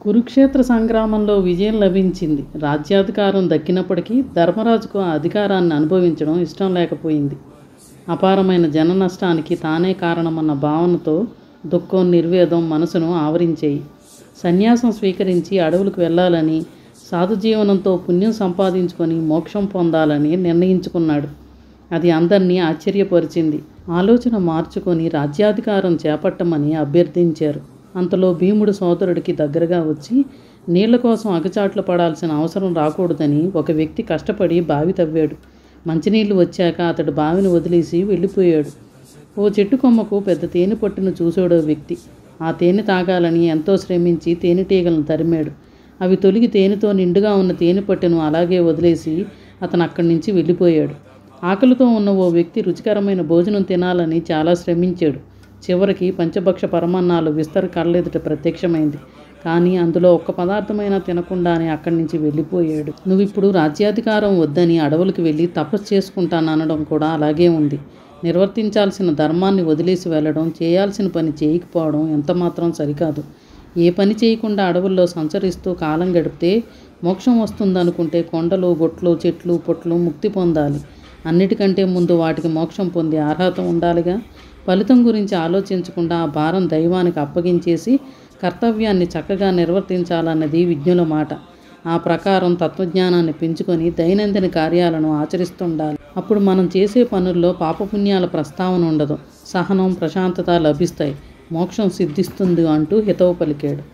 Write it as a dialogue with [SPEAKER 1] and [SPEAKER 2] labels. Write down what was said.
[SPEAKER 1] కురుక్షేత్ర సంగ్రామంలో విజయం లభించింది. రాజ్యాధికారం దక్కినప్పటికీ ధర్మరాజుకు ఆ అధికారాన్ని అనుభవించడం ఇష్టం లేకపోయింది. అపారమైన జన నష్టానికి తానే కారణమన్న భావనతో దుఃఖం, నిర్వేదం మనసును ఆవరించాయి. సన్యాసం స్వీకరించి అడవులకు వెళ్ళాలని, సాధుజీవనంతో పుణ్యం సంపాదించుకొని మోక్షం పొందాలని నిర్ణయించుకున్నాడు. అది అందరినీ ఆశ్చర్యపరిచింది. ఆలోచన మార్చుకొని రాజ్యాధికారం చేపట్టమని అభ్యర్థించారు. అంతలో భీముడు సోదరుడికి దగ్గరగా వచ్చి నీళ్ల కోసం అగచాట్లు పడాల్సిన అవసరం రాకూడదని ఒక వ్యక్తి కష్టపడి బావి తవ్వాడు. మంచినీళ్లు వచ్చాక అతడు బావిని వదిలేసి వెళ్ళిపోయాడు. ఓ చెట్టు కొమ్మకు పెద్ద తేనె పట్టును చూసాడో వ్యక్తి. ఆ తేనె తాగాలని ఎంతో శ్రమించి తేనెటీగలను తరిమాడు. అవి తొలిగి తేనెతో నిండుగా ఉన్న తేనె పట్టును అలాగే వదిలేసి అతను అక్కడి నుంచి వెళ్ళిపోయాడు. ఆకలితో ఉన్న ఓ వ్యక్తి రుచికరమైన భోజనం తినాలని చాలా శ్రమించాడు. చివరికి పంచభక్ష పరమాన్నాలు విస్తర కళ్ళెదుట ప్రత్యక్షమైంది. కానీ అందులో ఒక్క పదార్థమైనా తినకుండానే అక్కడి నుంచి వెళ్ళిపోయాడు. నువ్విప్పుడు రాజ్యాధికారం వద్దని అడవులకు వెళ్ళి తపస్సు చేసుకుంటాననడం కూడా అలాగే ఉంది. నిర్వర్తించాల్సిన ధర్మాన్ని వదిలేసి వెళ్ళడం, చేయాల్సిన పని చేయకపోవడం ఎంతమాత్రం సరికాదు. ఏ పని చేయకుండా అడవుల్లో సంచరిస్తూ కాలం గడిపితే మోక్షం వస్తుందనుకుంటే కొండలు, గొట్లు, చెట్లు, పొట్లు ముక్తి పొందాలి. అన్నిటికంటే ముందు వాటికి మోక్షం పొందే అర్హత ఉండాలిగా. ఫలితం గురించి ఆలోచించకుండా ఆ భారం దైవానికి అప్పగించేసి కర్తవ్యాన్ని చక్కగా నిర్వర్తించాలన్నది విజ్ఞుల మాట. ఆ ప్రకారం తత్వజ్ఞానాన్ని పెంచుకొని దైనందిన కార్యాలను ఆచరిస్తుండాలి. అప్పుడు మనం చేసే పనుల్లో పాపపుణ్యాల ప్రస్తావన ఉండదు. సహనం, ప్రశాంతత లభిస్తాయి. మోక్షం సిద్ధిస్తుంది అంటూ హితవు పలికాడు.